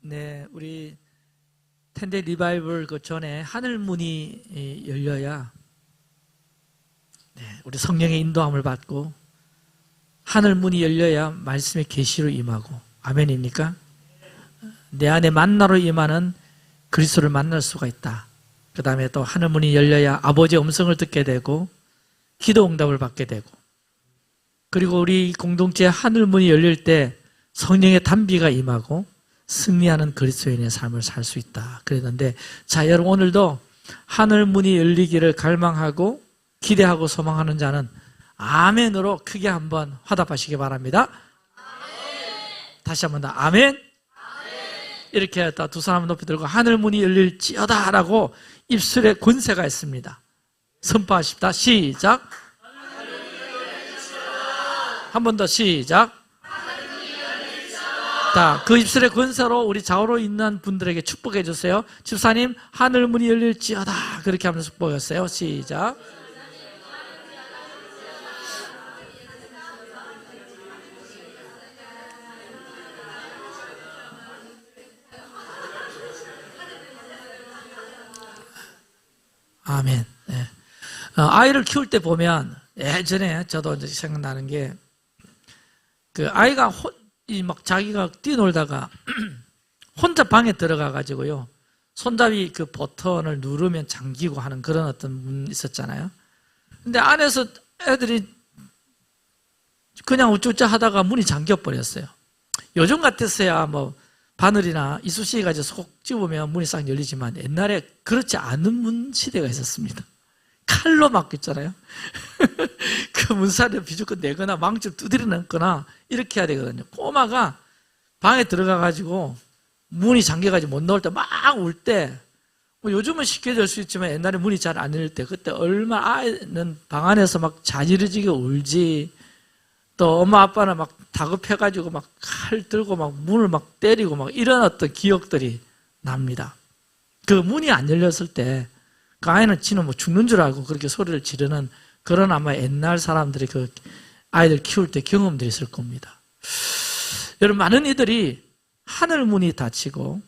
네, 우리 텐데 리바이벌 그 전에 하늘 문이 열려야 우리 성령의 인도함을 받고 하늘 문이 열려야 말씀의 계시로 임하고, 아멘입니까? 내 안에 만나로 임하는 그리스도를 만날 수가 있다. 그 다음에 또 하늘 문이 열려야 아버지의 음성을 듣게 되고 기도 응답을 받게 되고, 그리고 우리 공동체 하늘 문이 열릴 때 성령의 단비가 임하고 승리하는 그리스도인의 삶을 살 수 있다. 그랬는데, 자, 여러분 오늘도 하늘 문이 열리기를 갈망하고 기대하고 소망하는 자는 아멘으로 크게 한번 화답하시기 바랍니다. 아멘. 다시 한번 더 아멘. 아멘. 이렇게 했다 두 사람 높이 들고 하늘 문이 열릴지어다 라고 입술에 권세가 있습니다. 선포하십니다. 시작. 한 번 더 시작. 자, 그 입술의 권세로 우리 좌우로 있는 분들에게 축복해 주세요. 집사님, 하늘 문이 열릴지어다. 그렇게 하면서 축복했어요. 시작. 아멘. 네. 아이를 키울 때 보면 예전에 저도 이제 생각나는 게, 그 아이가 막 자기가 뛰놀다가 혼자 방에 들어가 가지고요, 손잡이 그 버튼을 누르면 잠기고 하는 그런 어떤 문 있었잖아요. 근데 안에서 애들이 그냥 우쭈쭈 하다가 문이 잠겨 버렸어요. 요즘 같았어야 뭐 바늘이나 이쑤시개 가지고 속 집으면 문이 싹 열리지만, 옛날에 그렇지 않은 문 시대가 있었습니다. 칼로 막혔잖아요. 그 문살을 비죽고 내거나 망치를 두드려 넣거나 이렇게 해야 되거든요. 꼬마가 방에 들어가가지고 문이 잠겨가지고 못 나올 때 막 울 때, 뭐 요즘은 쉽게 될 수 있지만 옛날에 문이 잘 안 열릴 때, 그때 얼마나 아이는 방 안에서 막 자지러지게 울지, 또 엄마 아빠는 막 다급해가지고 막 칼 들고 막 문을 막 때리고 막 이런 어떤 기억들이 납니다. 그 문이 안 열렸을 때 그 아이는 지는 뭐 죽는 줄 알고 그렇게 소리를 지르는 그런 아마 옛날 사람들이 그 아이들 키울 때 경험들이 있을 겁니다. 여러분, 많은 이들이 하늘 문이 닫히고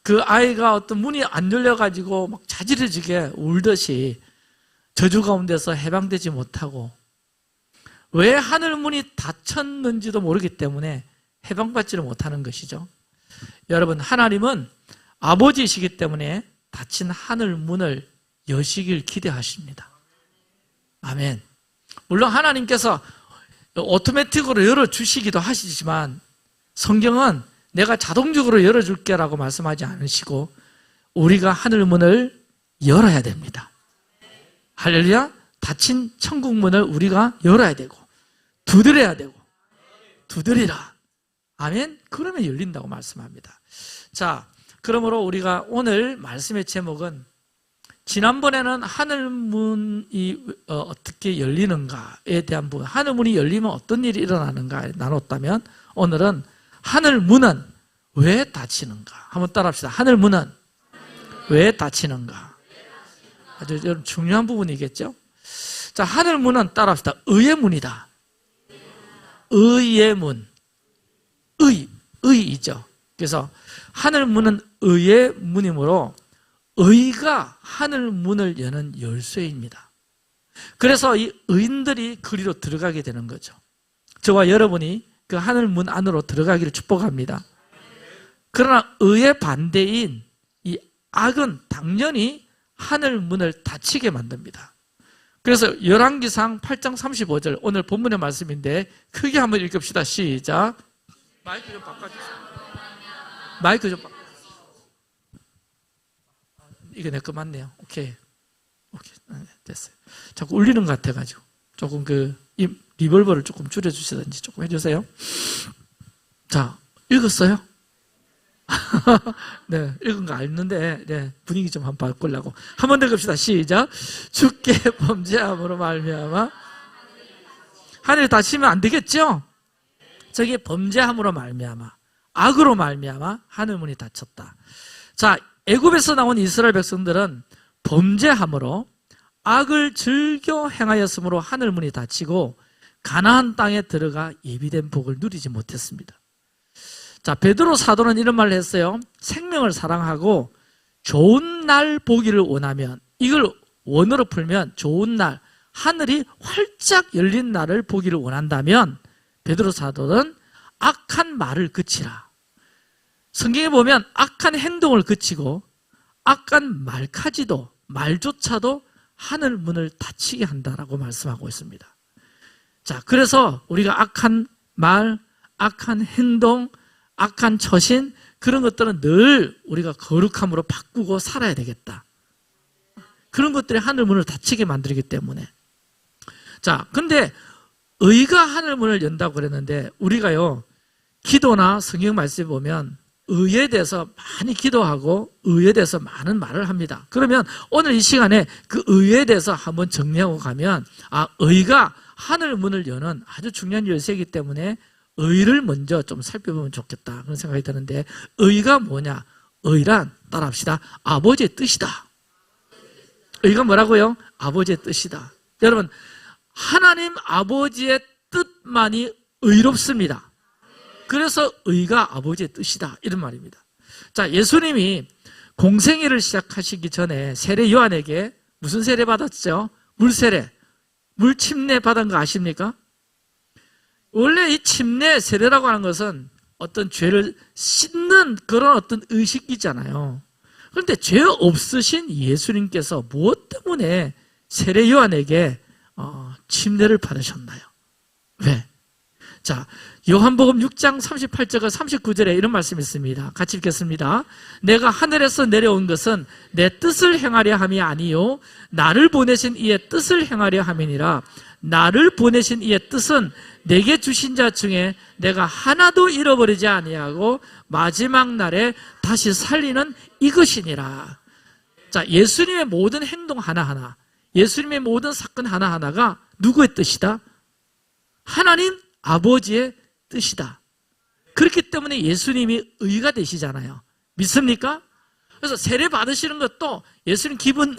그 아이가 어떤 문이 안 열려가지고 막 자지러지게 울듯이 저주 가운데서 해방되지 못하고, 왜 하늘 문이 닫혔는지도 모르기 때문에 해방받지를 못하는 것이죠. 여러분, 하나님은 아버지이시기 때문에 닫힌 하늘 문을 여시길 기대하십니다. 아멘. 물론 하나님께서 오토매틱으로 열어주시기도 하시지만, 성경은 내가 자동적으로 열어줄게라고 말씀하지 않으시고 우리가 하늘 문을 열어야 됩니다. 할렐루야. 닫힌 천국 문을 우리가 열어야 되고 두드려야 되고, 두드리라. 아멘. 그러면 열린다고 말씀합니다. 자, 그러므로 우리가 오늘 말씀의 제목은, 지난번에는 하늘 문이 어떻게 열리는가에 대한 부분, 하늘 문이 열리면 어떤 일이 일어나는가 나눴다면, 오늘은 하늘 문은 왜 닫히는가 한번 따라합시다. 하늘 문은 왜 닫히는가. 아주 중요한 부분이겠죠. 자, 하늘 문은 따라합시다. 의의 문이다. 의의 문. 의이죠. 그래서 하늘 문은 의의 문이므로 의가 하늘 문을 여는 열쇠입니다. 그래서 이 의인들이 그리로 들어가게 되는 거죠. 저와 여러분이 그 하늘 문 안으로 들어가기를 축복합니다. 그러나 의의 반대인 이 악은 당연히 하늘 문을 닫히게 만듭니다. 그래서 열왕기상 8장 35절, 오늘 본문의 말씀인데 크게 한번 읽읍시다. 시작. 마이크 좀 바꿔주세요. 마이크 좀 바꿔주세요. 이게 내 거 맞네요. 오케이. 됐어요. 자꾸 울리는 것 같아가지고 조금 이 리벌버를 조금 줄여주시든지 조금 해주세요. 자, 읽었어요? 네, 읽은 거 알는데, 네, 분위기 좀 한번 바꾸려고. 한 번 더 읽읍시다. 시작. 주께 범죄함으로 말미암아 하늘이 닫히면 안 되겠죠? 저게 범죄함으로 말미암아, 악으로 말미암아 하늘 문이 닫혔다. 자, 애굽에서 나온 이스라엘 백성들은 범죄함으로 악을 즐겨 행하였으므로 하늘 문이 닫히고 가나안 땅에 들어가 예비된 복을 누리지 못했습니다. 자, 베드로 사도는 이런 말을 했어요. 생명을 사랑하고 좋은 날 보기를 원하면, 이걸 원어로 풀면 좋은 날, 하늘이 활짝 열린 날을 보기를 원한다면 베드로 사도는 악한 말을 그치라. 성경에 보면 악한 행동을 그치고 악한 말까지도, 말조차도 하늘 문을 닫히게 한다라고 말씀하고 있습니다. 자, 그래서 우리가 악한 말, 악한 행동, 악한 처신, 그런 것들은 늘 우리가 거룩함으로 바꾸고 살아야 되겠다. 그런 것들이 하늘 문을 닫히게 만들기 때문에. 자, 근데 의가 하늘 문을 연다고 그랬는데, 우리가요, 기도나 성경 말씀에 보면 의에 대해서 많이 기도하고 의에 대해서 많은 말을 합니다. 그러면 오늘 이 시간에 그 의에 대해서 한번 정리하고 가면, 의가 하늘 문을 여는 아주 중요한 열쇠이기 때문에 의를 먼저 좀 살펴보면 좋겠다, 그런 생각이 드는데, 의가 뭐냐? 의란, 따라합시다, 아버지의 뜻이다. 의가 뭐라고요? 아버지의 뜻이다. 여러분, 하나님 아버지의 뜻만이 의롭습니다. 그래서 의가 아버지의 뜻이다, 이런 말입니다. 자, 예수님이 공생애를 시작하시기 전에 세례 요한에게 무슨 세례 받았죠? 물세례, 물침례 받은 거 아십니까? 원래 이 침례, 세례라고 하는 것은 어떤 죄를 씻는 그런 어떤 의식이잖아요. 그런데 죄 없으신 예수님께서 무엇 때문에 세례 요한에게 침례를 받으셨나요? 왜? 자, 요한복음 6장 38절과 39절에 이런 말씀이 있습니다. 같이 읽겠습니다. 내가 하늘에서 내려온 것은 내 뜻을 행하려 함이 아니요 나를 보내신 이의 뜻을 행하려 함이니라. 나를 보내신 이의 뜻은 내게 주신 자 중에 내가 하나도 잃어버리지 아니하고 마지막 날에 다시 살리는 이것이니라. 자, 예수님의 모든 행동 하나하나, 예수님의 모든 사건 하나하나가 누구의 뜻이다? 하나님 아버지의 뜻이다. 그렇기 때문에 예수님이 의가 되시잖아요. 믿습니까? 그래서 세례 받으시는 것도 예수님 기분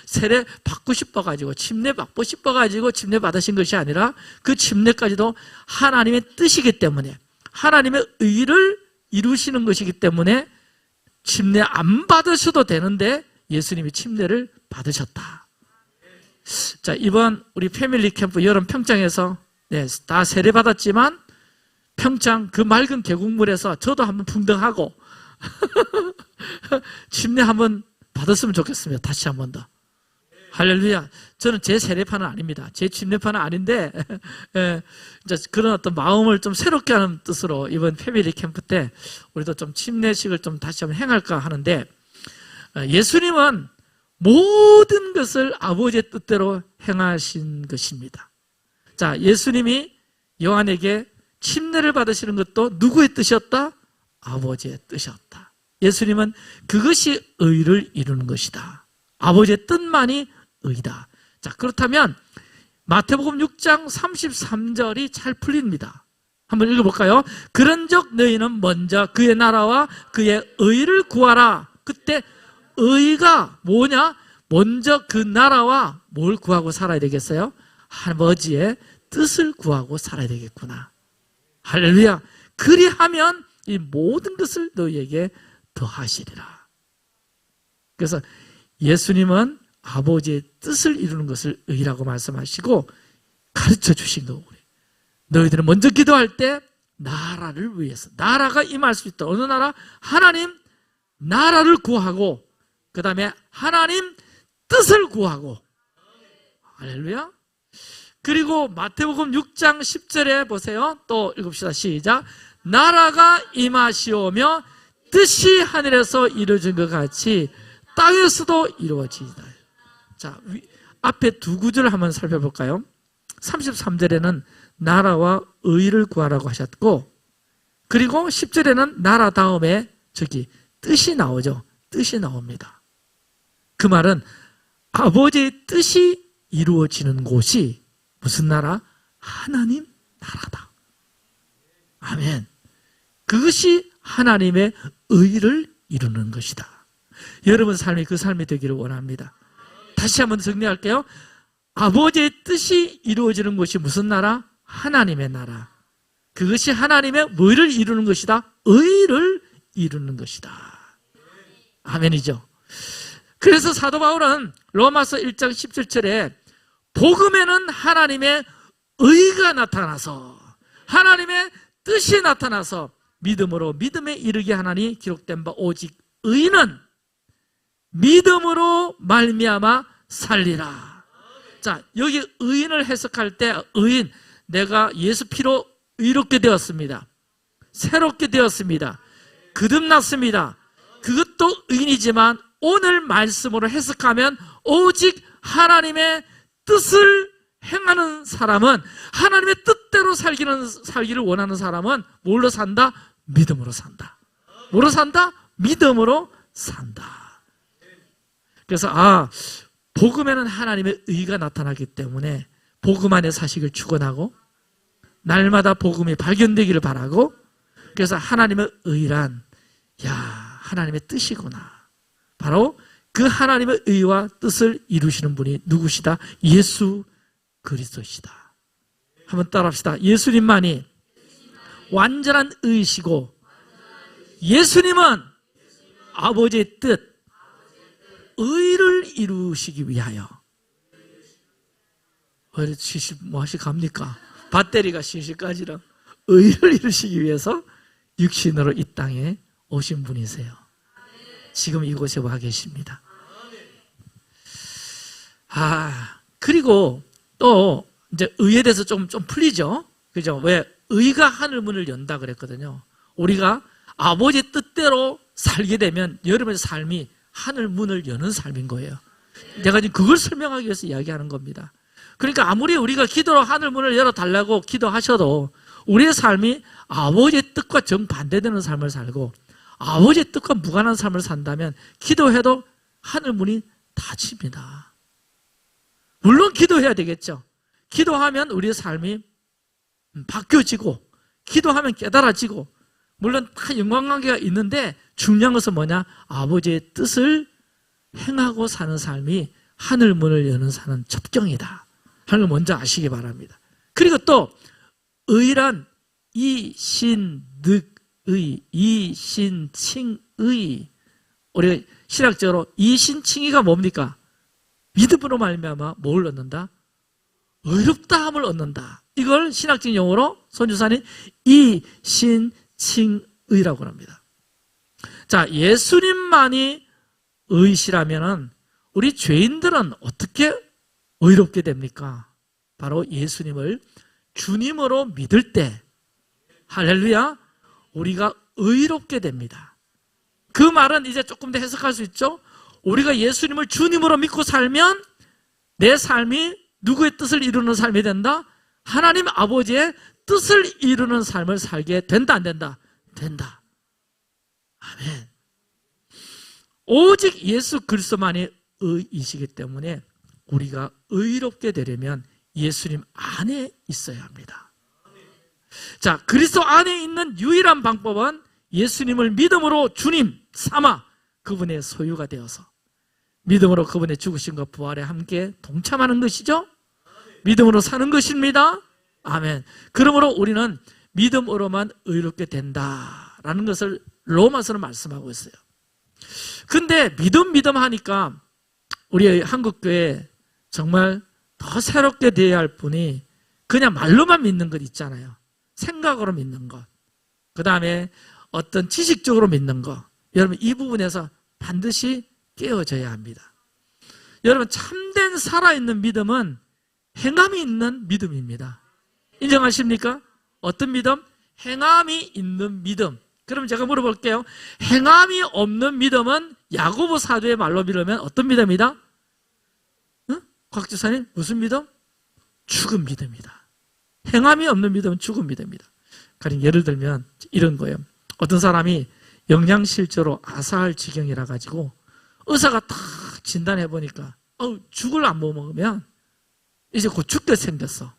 세례 받고 싶어가지고, 침례 받고 싶어가지고 침례 받으신 것이 아니라 그 침례까지도 하나님의 뜻이기 때문에, 하나님의 의를 이루시는 것이기 때문에 침례 안 받으셔도 되는데 예수님이 침례를 받으셨다. 자, 이번 우리 패밀리 캠프 여름 평창에서 다 세례 받았지만 평창 그 맑은 계곡물에서 저도 한번 풍덩하고 침례 한번 받았으면 좋겠습니다. 다시 한 번 더. 할렐루야. 저는 제 세례파는 아닙니다. 제 침례파는 아닌데 이제 그런 어떤 마음을 좀 새롭게 하는 뜻으로 이번 패밀리 캠프 때 우리도 좀 침례식을 좀 다시 한번 행할까 하는데, 예수님은 모든 것을 아버지의 뜻대로 행하신 것입니다. 자, 예수님이 요한에게 침례를 받으시는 것도 누구의 뜻이었다? 아버지의 뜻이었다. 예수님은 그것이 의를 이루는 것이다. 아버지의 뜻만이 의다. 자, 그렇다면 마태복음 6장 33절이 잘 풀립니다. 한번 읽어볼까요? 그런즉 너희는 먼저 그의 나라와 그의 의를 구하라. 그때 의가 뭐냐? 먼저 그 나라와 뭘 구하고 살아야 되겠어요? 아버지의 뜻을 구하고 살아야 되겠구나. 할렐루야. 그리하면 이 모든 것을 너희에게 더하시리라. 그래서 예수님은 아버지의 뜻을 이루는 것을 의라고 말씀하시고 가르쳐 주신 거고, 너희들은 먼저 기도할 때 나라를 위해서, 나라가 임할 수 있다. 어느 나라? 하나님 나라를 구하고 그 다음에 하나님 뜻을 구하고. 할렐루야. 그리고 마태복음 6장 10절에 보세요. 또 읽읍시다. 시작. 나라가 임하시오며 뜻이 하늘에서 이루어진 것 같이 땅에서도 이루어지이다. 자, 앞에 두 구절을 한번 살펴볼까요? 33절에는 나라와 의를 구하라고 하셨고, 그리고 10절에는 나라 다음에 저기 뜻이 나오죠. 뜻이 나옵니다. 그 말은 아버지의 뜻이 이루어지는 곳이 무슨 나라? 하나님 나라다. 아멘. 그것이 하나님의 의를 이루는 것이다. 여러분 삶이 그 삶이 되기를 원합니다. 다시 한번 정리할게요. 아버지의 뜻이 이루어지는 곳이 무슨 나라? 하나님의 나라. 그것이 하나님의 뭐를 이루는 것이다? 의를 이루는 것이다. 아멘이죠. 그래서 사도 바울은 로마서 1장 17절에 복음에는 하나님의 의가 나타나서 하나님의 뜻이 나타나서 믿음으로 믿음에 이르게 하나니 기록된 바 오직 의는 믿음으로 말미암아 살리라. 자, 여기 의인을 해석할 때 의인, 내가 예수 피로 의롭게 되었습니다. 새롭게 되었습니다. 거듭났습니다. 그것도 의인이지만 오늘 말씀으로 해석하면 오직 하나님의 뜻을 행하는 사람은, 하나님의 뜻대로 살기를 원하는 사람은 뭘로 산다? 믿음으로 산다. 뭐로 산다? 믿음으로 산다. 그래서 복음에는 하나님의 의가 나타나기 때문에 복음 안에 사실을 축원하고 날마다 복음이 발견되기를 바라고, 그래서 하나님의 의란 하나님의 뜻이구나. 바로 그 하나님의 의와 뜻을 이루시는 분이 누구시다? 예수 그리스도시다. 한번 따라합시다. 예수님만이 완전한 의시고 예수님은 아버지의 뜻, 의를 이루시기 위하여. 뭐 하시 갑니까? 배터리가 실실까지라. 의를 이루시기 위해서 육신으로 이 땅에 오신 분이세요. 지금 이곳에 와 계십니다. 그리고 또 이제 의에 대해서 좀 풀리죠. 그죠? 왜? 의가 하늘문을 연다 그랬거든요. 우리가 아버지의 뜻대로 살게 되면 여러분의 삶이 하늘문을 여는 삶인 거예요. 내가 지금 그걸 설명하기 위해서 이야기하는 겁니다. 그러니까 아무리 우리가 기도로 하늘문을 열어달라고 기도하셔도 우리의 삶이 아버지의 뜻과 정반대되는 삶을 살고 아버지의 뜻과 무관한 삶을 산다면 기도해도 하늘문이 닫힙니다. 물론 기도해야 되겠죠. 기도하면 우리의 삶이 바뀌어지고 기도하면 깨달아지고 물론 다 연관관계가 있는데 중요한 것은 뭐냐? 아버지의 뜻을 행하고 사는 삶이 하늘문을 여는 사는 첩경이다 하는 걸 먼저 아시기 바랍니다. 그리고 또 의란 이신득의, 이신칭의. 우리 신학적으로 이신칭의가 뭡니까? 믿음으로 말미암아 뭘 얻는다? 의롭다함을 얻는다. 이걸 신학적 용어로 손주사님 이신칭의라고 합니다. 자, 예수님만이 의시라면은 우리 죄인들은 어떻게 의롭게 됩니까? 바로 예수님을 주님으로 믿을 때, 할렐루야, 우리가 의롭게 됩니다. 그 말은 이제 조금 더 해석할 수 있죠? 우리가 예수님을 주님으로 믿고 살면 내 삶이 누구의 뜻을 이루는 삶이 된다? 하나님 아버지의 뜻을 이루는 삶을 살게 된다, 안 된다? 된다. 아멘. 오직 예수 그리스도만이 의이시기 때문에 우리가 의롭게 되려면 예수님 안에 있어야 합니다. 자, 그리스도 안에 있는 유일한 방법은 예수님을 믿음으로 주님 삼아 그분의 소유가 되어서 믿음으로 그분의 죽으심과 부활에 함께 동참하는 것이죠. 믿음으로 사는 것입니다. 아멘. 그러므로 우리는 믿음으로만 의롭게 된다라는 것을 로마서는 말씀하고 있어요. 근데 믿음 하니까 우리 한국교회 정말 더 새롭게 되어야 할 분이 그냥 말로만 믿는 것 있잖아요. 생각으로 믿는 것, 그 다음에 어떤 지식적으로 믿는 것. 여러분 이 부분에서 반드시 깨어져야 합니다. 여러분 참된 살아있는 믿음은 행함이 있는 믿음입니다. 인정하십니까? 어떤 믿음? 행함이 있는 믿음. 그럼 제가 물어볼게요. 행함이 없는 믿음은 야고보 사도의 말로 믿으면 어떤 믿음이다? 곽 지사님 무슨 믿음? 죽은 믿음이다. 행함이 없는 믿음은 죽은 믿음이다. 가령 예를 들면 이런 거예요. 어떤 사람이 영양실조로 아사할 지경이라 가지고 의사가 딱 진단해 보니까 죽을 안 먹으면 이제 곧 죽게 생겼어.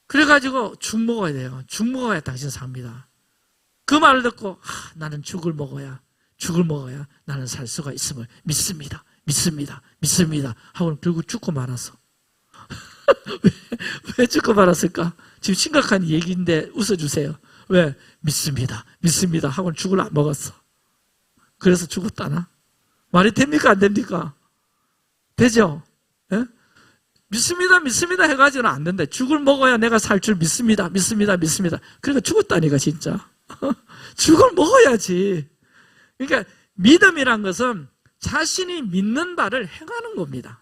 그래가지고 죽 먹어야 돼요. 죽 먹어야 당신 삽니다. 그 말을 듣고 나는 죽을 먹어야 나는 살 수가 있음을 믿습니다. 하고는 결국 죽고 말았어. 왜 죽고 말았을까? 지금 심각한 얘기인데 웃어주세요. 왜? 믿습니다. 믿습니다. 하고는 죽을 안 먹었어. 그래서 죽었다나? 말이 됩니까? 안 됩니까? 되죠? 예? 믿습니다. 믿습니다. 해가지고는 안 된다. 죽을 먹어야 내가 살 줄 믿습니다. 믿습니다. 믿습니다. 그러니까 죽었다니까, 진짜. 죽을 먹어야지. 그러니까 믿음이란 것은 자신이 믿는 바를 행하는 겁니다.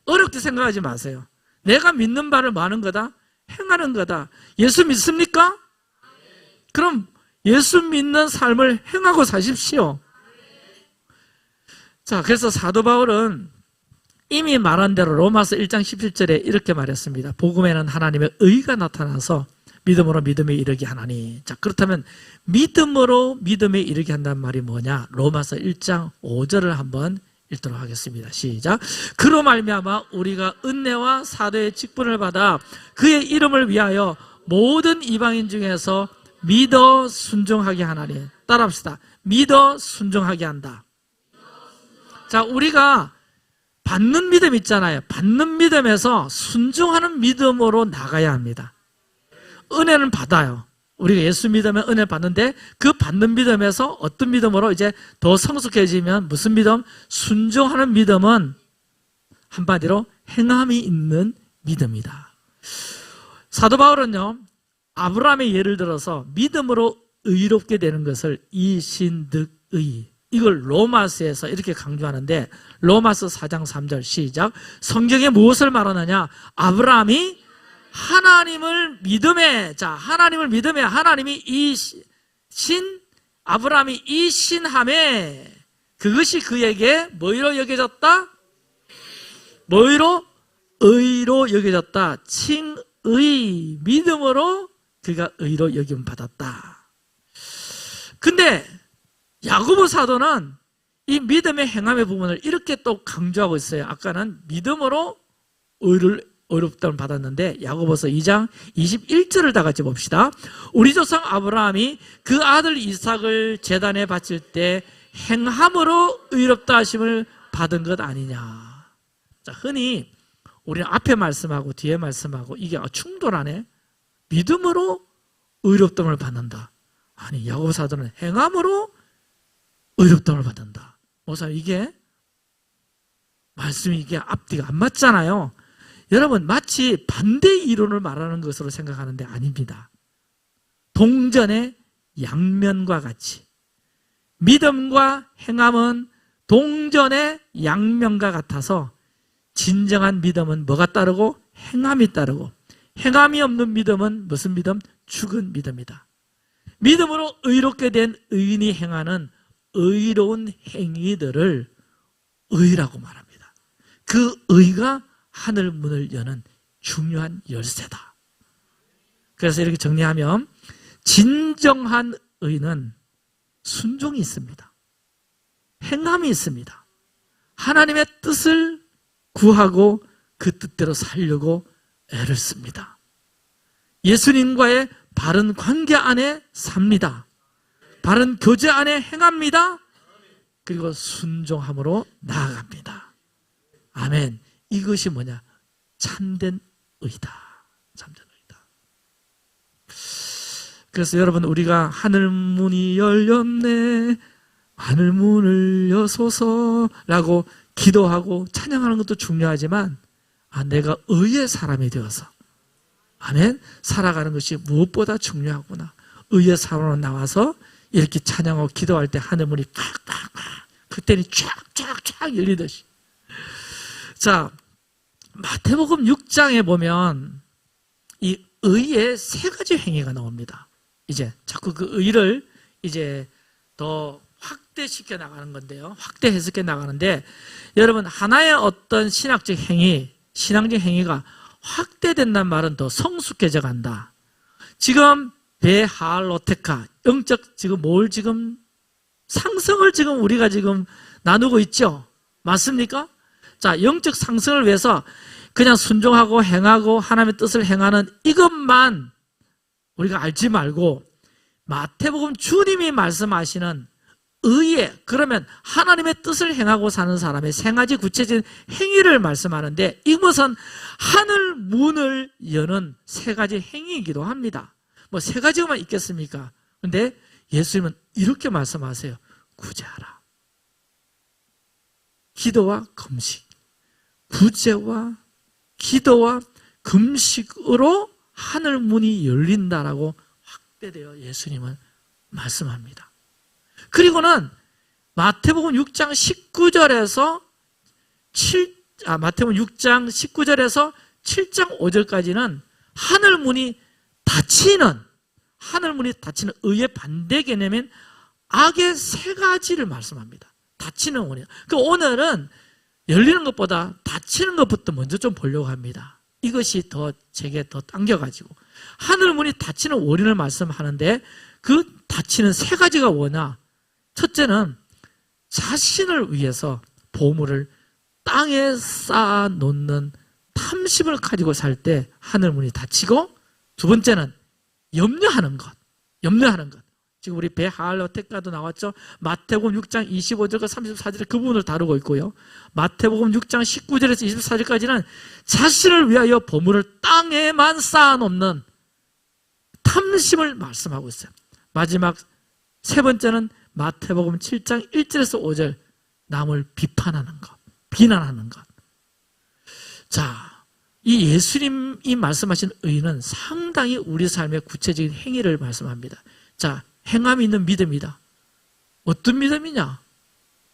어렵게 생각하지 마세요. 내가 믿는 바를 뭐 하는 거다? 행하는 거다. 예수 믿습니까? 그럼 예수 믿는 삶을 행하고 사십시오. 자, 그래서 사도 바울은 이미 말한 대로 로마서 1장 17절에 이렇게 말했습니다. 복음에는 하나님의 의가 나타나서 믿음으로 믿음에 이르게 하나니. 자, 그렇다면 믿음으로 믿음에 이르게 한다는 말이 뭐냐? 로마서 1장 5절을 한번 읽도록 하겠습니다. 시작. 그로 말미암아 우리가 은혜와 사도의 직분을 받아 그의 이름을 위하여 모든 이방인 중에서 믿어 순종하게 하나니. 따라합시다. 믿어 순종하게 한다. 자, 우리가 받는 믿음 있잖아요. 받는 믿음에서 순종하는 믿음으로 나가야 합니다. 은혜는 받아요. 우리가 예수 믿으면 은혜를 받는데 그 받는 믿음에서 어떤 믿음으로 이제 더 성숙해지면 무슨 믿음? 순종하는 믿음은 한마디로 행함이 있는 믿음이다. 사도 바울은요, 아브라함의 예를 들어서 믿음으로 의롭게 되는 것을 이신득의, 이걸 로마서에서 이렇게 강조하는데 로마서 4장 3절 시작. 성경에 무엇을 말하느냐? 아브라함이 하나님을 믿음에, 자, 하나님을 믿음에 하나님이 아브라함이 이신함에 그것이 그에게 뭐로 여겨졌다? 뭐로? 의로 여겨졌다. 칭의, 믿음으로 그가 의로 여김 받았다. 근데 야고보 사도는 이 믿음의 행함의 부분을 이렇게 또 강조하고 있어요. 아까는 믿음으로 의롭다를 받았는데 야고보서 2장 21절을 다 같이 봅시다. 우리 조상 아브라함이 그 아들 이삭을 제단에 바칠 때 행함으로 의롭다 하심을 받은 것 아니냐. 자, 흔히 우리는 앞에 말씀하고 뒤에 말씀하고 이게 충돌하네. 믿음으로 의롭다를 받는다. 아니, 야고보 사도는 행함으로 의롭다를 받는다. 목사님, 이게 말씀이 이게 앞뒤가 안 맞잖아요. 여러분, 마치 반대 이론을 말하는 것으로 생각하는데 아닙니다. 동전의 양면과 같이 믿음과 행함은 동전의 양면과 같아서 진정한 믿음은 뭐가 따르고? 행함이 따르고, 행함이 없는 믿음은 무슨 믿음? 죽은 믿음이다. 믿음으로 의롭게 된 의인이 행하는 의로운 행위들을 의라고 말합니다. 그 의가 하늘 문을 여는 중요한 열쇠다. 그래서 이렇게 정리하면 진정한 의는 순종이 있습니다. 행함이 있습니다. 하나님의 뜻을 구하고 그 뜻대로 살려고 애를 씁니다. 예수님과의 바른 관계 안에 삽니다. 바른 교제 안에 행합니다. 그리고 순종함으로 나아갑니다. 아멘. 이것이 뭐냐? 참된 의다. 참된 의다. 그래서 여러분, 우리가 하늘문이 열렸네, 하늘문을 여소서라고 기도하고 찬양하는 것도 중요하지만, 내가 의의 사람이 되어서, 아멘, 살아가는 것이 무엇보다 중요하구나. 의의 사람으로 나와서 이렇게 찬양하고 기도할 때 하늘문이 팍팍팍, 그때는 쫙쫙쫙 열리듯이. 자, 마태복음 6장에 보면 이 의의 세 가지 행위가 나옵니다. 이제 자꾸 그 의를 이제 더 확대시켜 나가는 건데요. 확대 해석해 나가는데, 여러분, 하나의 어떤 신학적 행위, 신앙적 행위가 확대된다는 말은 더 성숙해져 간다. 지금 베할로테카, 영적 지금 뭘 지금 상승을 지금 우리가 지금 나누고 있죠. 맞습니까? 자, 영적 상승을 위해서 그냥 순종하고 행하고 하나님의 뜻을 행하는 이것만 우리가 알지 말고, 마태복음 주님이 말씀하시는 의에, 그러면 하나님의 뜻을 행하고 사는 사람의 세 가지 구체적인 행위를 말씀하는데, 이것은 하늘 문을 여는 세 가지 행위이기도 합니다. 뭐 세 가지만 있겠습니까? 근데 예수님은 이렇게 말씀하세요. 구제하라. 기도와 금식, 구제와 기도와 금식으로 하늘 문이 열린다라고 확대되어 예수님은 말씀합니다. 그리고는 마태복음 6장 19절에서 마태복음 6장 19절에서 7장 5절까지는 하늘 문이 닫히는 의의 반대 개념인 악의 세 가지를 말씀합니다. 닫히는 원인. 그 오늘은 열리는 것보다 닫히는 것부터 먼저 좀 보려고 합니다. 이것이 제게 더 당겨가지고 하늘 문이 닫히는 원인을 말씀하는데 그 닫히는 세 가지가 뭐냐? 첫째는 자신을 위해서 보물을 땅에 쌓아 놓는 탐심을 가지고 살 때 하늘 문이 닫히고, 두 번째는 염려하는 것. 지금 우리 베할로텍가도 나왔죠. 마태복음 6장 25절과 34절에 그 부분을 다루고 있고요. 마태복음 6장 19절에서 24절까지는 자신을 위하여 보물을 땅에만 쌓아놓는 탐심을 말씀하고 있어요. 마지막 세 번째는 마태복음 7장 1절에서 5절, 남을 비판하는 것, 비난하는 것. 자, 이 예수님이 말씀하신 의는 상당히 우리 삶의 구체적인 행위를 말씀합니다. 자, 행함이 있는 믿음이다. 어떤 믿음이냐?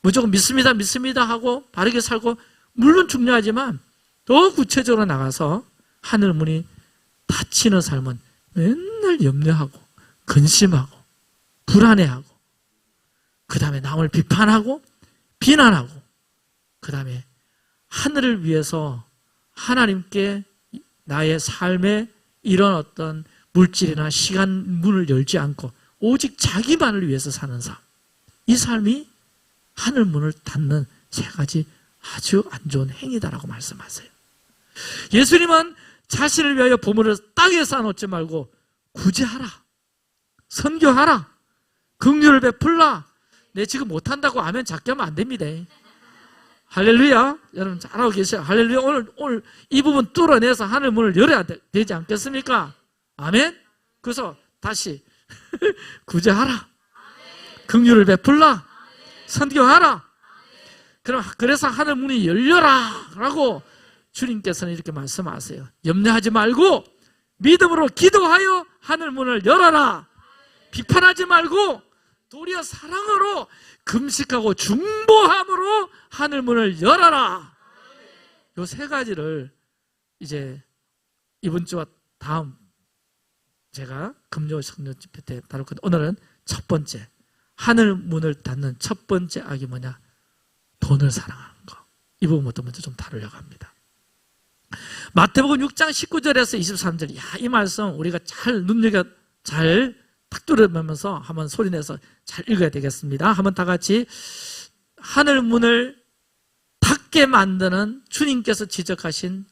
무조건 믿습니다 하고 바르게 살고, 물론 중요하지만 더 구체적으로 나가서 하늘 문이 닫히는 삶은 맨날 염려하고 근심하고 불안해하고, 그 다음에 남을 비판하고 비난하고, 그 다음에 하늘을 위해서 하나님께 나의 삶에 이런 어떤 물질이나 시간 문을 열지 않고 오직 자기만을 위해서 사는 삶, 이 삶이 하늘 문을 닫는 세 가지 아주 안 좋은 행위다라고 말씀하세요. 예수님은 자신을 위하여 보물을 땅에 쌓아놓지 말고 구제하라, 선교하라, 긍휼을 베풀라. 내 지금 못한다고 아멘 작게 하면 안 됩니다. 할렐루야. 여러분 잘하고 계세요. 할렐루야. 오늘 이 부분 뚫어내서 하늘 문을 열어야 되지 않겠습니까? 아멘. 그래서 다시 구제하라, 긍휼을 베풀라, 선교하라. 그래서 하늘 문이 열려라 라고 주님께서는 이렇게 말씀하세요. 염려하지 말고 믿음으로 기도하여 하늘 문을 열어라. 비판하지 말고 도리어 사랑으로 금식하고 중보함으로 하늘 문을 열어라. 요 세 가지를 이제 이번 주와 다음 제가 금요 성령 집회 때 다룰 건데, 오늘은 첫 번째, 하늘 문을 닫는 첫 번째 악이 뭐냐? 돈을 사랑하는 거. 이 부분부터 먼저 좀 다루려고 합니다. 마태복음 6장 19절에서 23절, 이 말씀 우리가 잘 딱 들으면서 한번 소리내서 잘 읽어야 되겠습니다. 한번 다 같이. 하늘 문을 닫게 만드는 주님께서 지적하신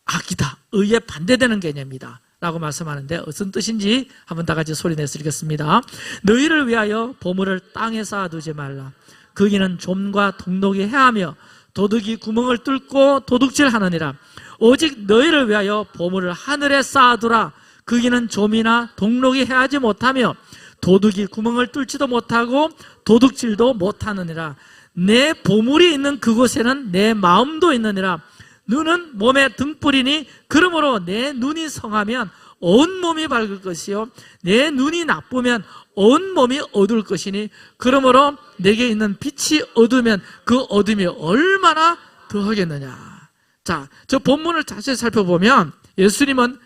악이다, 의에 반대되는 개념이다 라고 말씀하는데, 어떤 뜻인지 한번 다 같이 소리내서 읽겠습니다. 너희를 위하여 보물을 땅에 쌓아두지 말라. 거기는 좀과 동록이 해하며 도둑이 구멍을 뚫고 도둑질하느니라. 오직 너희를 위하여 보물을 하늘에 쌓아두라. 거기는 좀이나 동록이 해하지 못하며 도둑이 구멍을 뚫지도 못하고 도둑질도 못하느니라. 내 보물이 있는 그곳에는 내 마음도 있느니라. 눈은 몸의 등불이니 그러므로 내 눈이 성하면 온 몸이 밝을 것이요 내 눈이 나쁘면 온 몸이 어두울 것이니 그러므로 내게 있는 빛이 어두우면 그 어둠이 얼마나 더하겠느냐. 자, 저 본문을 자세히 살펴보면 예수님은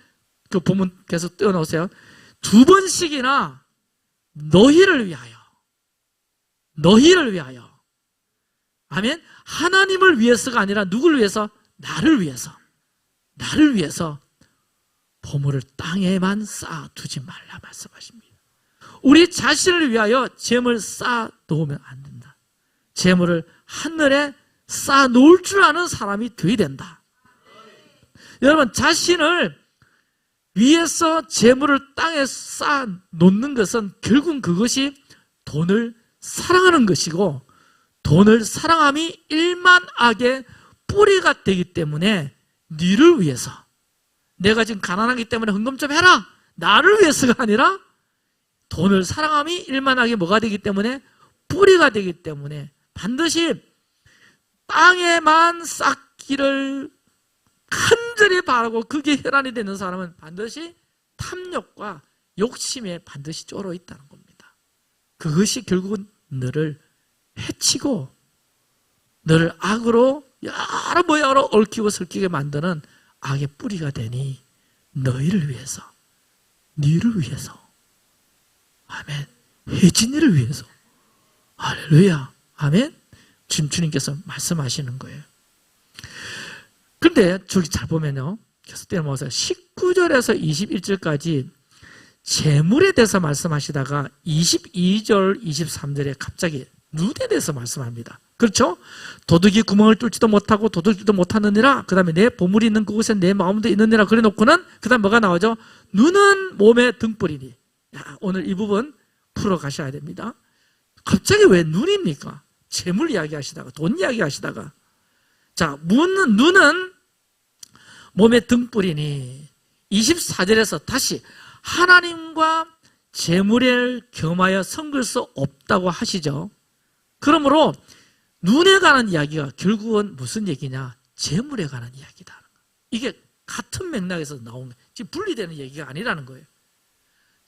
그 본문 계속 띄워놓으세요. 두 번씩이나 너희를 위하여, 아멘. 하나님을 위해서가 아니라 누구를 위해서? 나를 위해서 보물을 땅에만 쌓아두지 말라 말씀하십니다. 우리 자신을 위하여 재물을 쌓아놓으면 안 된다. 재물을 하늘에 쌓아놓을 줄 아는 사람이 되어야 된다. 여러분, 자신을 위에서 재물을 땅에 쌓아놓는 것은 결국 그것이 돈을 사랑하는 것이고, 돈을 사랑함이 일만악의 뿌리가 되기 때문에, 너를 위해서, 내가 지금 가난하기 때문에 헌금 좀 해라, 나를 위해서가 아니라 돈을 사랑함이 일만하게 뭐가 되기 때문에 뿌리가 되기 때문에 반드시 땅에만 쌓기를 간절히 바라고 그게 혈안이 되는 사람은 반드시 탐욕과 욕심에 반드시 쫄어 있다는 겁니다. 그것이 결국은 너를 해치고 너를 악으로 여러 모양으로 얽히고 설키게 만드는 악의 뿌리가 되니 너희를 위해서, 너를 위해서, 아멘, 혜진이를 위해서, 할렐루야, 아멘. 지금 주님께서 말씀하시는 거예요. 그런데 저기 잘 보면요, 계속 때려먹어서 19절에서 21절까지 재물에 대해서 말씀하시다가 22절, 23절에 갑자기 눈에 대해서 말씀합니다. 그렇죠? 도둑이 구멍을 뚫지도 못하고 도둑질도 못하느니라. 그 다음에 내 보물이 있는 그곳에 내 마음도 있느니라. 그래 놓고는 그 다음 뭐가 나오죠? 눈은 몸의 등불이니. 야, 오늘 이 부분 풀어 가셔야 됩니다. 갑자기 왜 눈입니까? 재물 이야기 하시다가, 돈 이야기 하시다가. 자, 눈은 몸의 등불이니. 24절에서 다시 하나님과 재물을 겸하여 섬길 수 없다고 하시죠. 그러므로 눈에 관한 이야기가 결국은 무슨 얘기냐? 재물에 관한 이야기다. 이게 같은 맥락에서 나온 거예요. 지금 분리되는 얘기가 아니라는 거예요.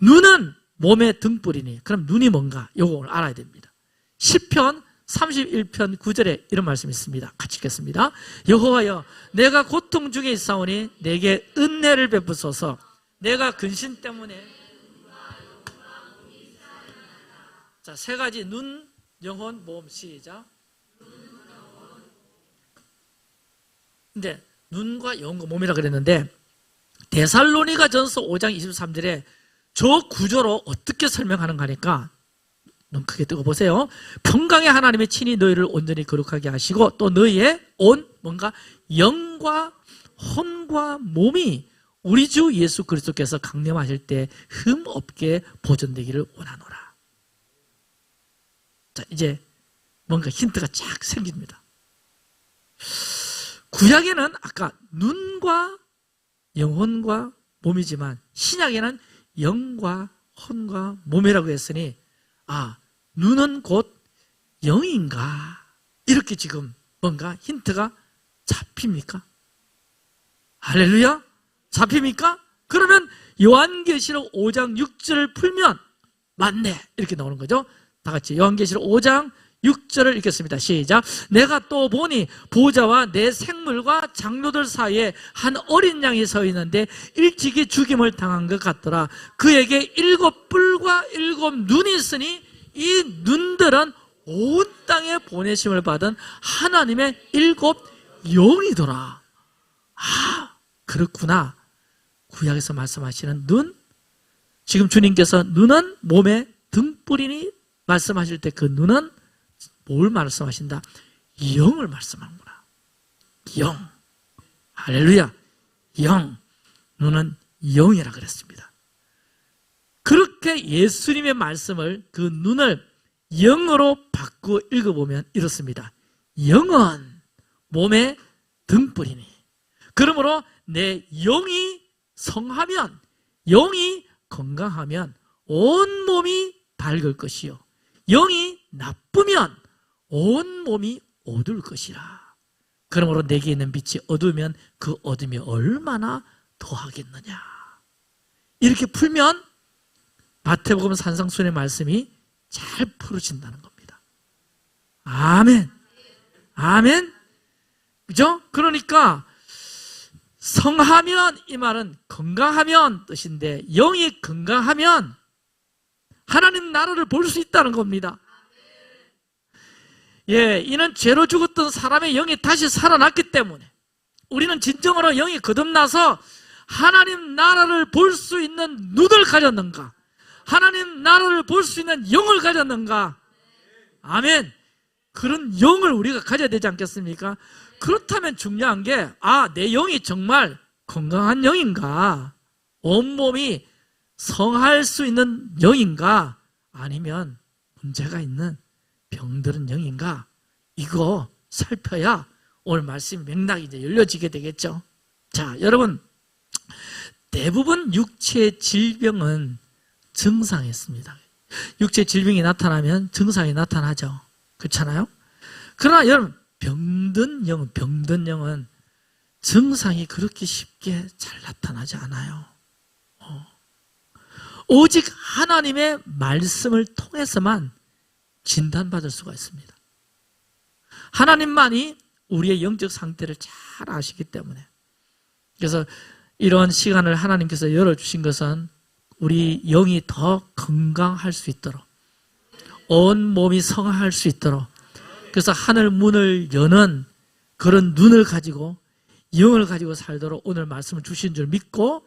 눈은 몸의 등불이니. 그럼 눈이 뭔가? 이걸 알아야 됩니다. 시편 31편 9절에 이런 말씀이 있습니다. 같이 읽겠습니다. 여호와여, 내가 고통 중에 있사오니 내게 은혜를 베푸소서. 내가 근심 때문에. 자, 세 가지. 눈, 영혼, 몸. 시작. 근데 눈과 영혼과 몸이라 그랬는데 데살로니가 전서 5장 23절에 저 구조로 어떻게 설명하는가 하니까 눈 크게 뜨고 보세요. 평강의 하나님의 친히 너희를 온전히 거룩하게 하시고 또 너희의 온 뭔가 영과 혼과 몸이 우리 주 예수 그리스도께서 강림하실 때 흠 없게 보존되기를 원하노라. 자, 이제 뭔가 힌트가 쫙 생깁니다. 구약에는 아까 눈과 영혼과 몸이지만 신약에는 영과 혼과 몸이라고 했으니 아, 눈은 곧 영인가? 이렇게 지금 뭔가 힌트가 잡힙니까? 할렐루야? 잡힙니까? 그러면 요한계시록 5장 6절을 풀면 맞네 이렇게 나오는 거죠. 다 같이 요한계시록 5장 6절을 읽겠습니다. 시작. 내가 또 보니 보좌와 내 생물과 장로들 사이에 한 어린 양이 서 있는데 일찍이 죽임을 당한 것 같더라. 그에게 7뿔과 7눈이 있으니 이 눈들은 온 땅에 보내심을 받은 하나님의 7영이더라. 아, 그렇구나. 구약에서 말씀하시는 눈, 지금 주님께서 눈은 몸의 등불이니 말씀하실 때 그 눈은 뭘 말씀하신다? 영을 말씀하는구나. 영. 할렐루야. 영. 눈은 영이라 그랬습니다. 그렇게 예수님의 말씀을 그 눈을 영으로 바꾸어 읽어보면 이렇습니다. 영은 몸의 등불이니. 그러므로 내 영이 성하면, 영이 건강하면 온 몸이 밝을 것이요. 영이 나쁘면 온 몸이 어두울 것이라. 그러므로 내게 있는 빛이 어두우면 그 어둠이 얼마나 더하겠느냐. 이렇게 풀면 마태복음 산상수훈의 말씀이 잘 풀어진다는 겁니다. 아멘. 아멘. 그죠? 그러니까 성하면 이 말은 건강하면 뜻인데 영이 건강하면 하나님 나라를 볼 수 있다는 겁니다. 예, 이는 죄로 죽었던 사람의 영이 다시 살아났기 때문에 우리는 진정으로 영이 거듭나서 하나님 나라를 볼 수 있는 눈을 가졌는가? 하나님 나라를 볼 수 있는 영을 가졌는가? 아멘. 그런 영을 우리가 가져야 되지 않겠습니까? 그렇다면 중요한 게, 아, 내 영이 정말 건강한 영인가? 온몸이 성할 수 있는 영인가? 아니면 문제가 있는 병들은 영인가? 이거 살펴야 오늘 말씀 맥락이 이제 열려지게 되겠죠. 자, 여러분, 대부분 육체 질병은 증상이었습니다. 육체 질병이 나타나면 증상이 나타나죠. 그렇잖아요? 그러나 여러분, 병든 영은 증상이 그렇게 쉽게 잘 나타나지 않아요. 오직 하나님의 말씀을 통해서만 진단받을 수가 있습니다. 하나님만이 우리의 영적 상태를 잘 아시기 때문에. 그래서 이런 시간을 하나님께서 열어주신 것은 우리 영이 더 건강할 수 있도록, 온 몸이 성화할 수 있도록, 그래서 하늘 문을 여는 그런 눈을 가지고 영을 가지고 살도록 오늘 말씀을 주신 줄 믿고,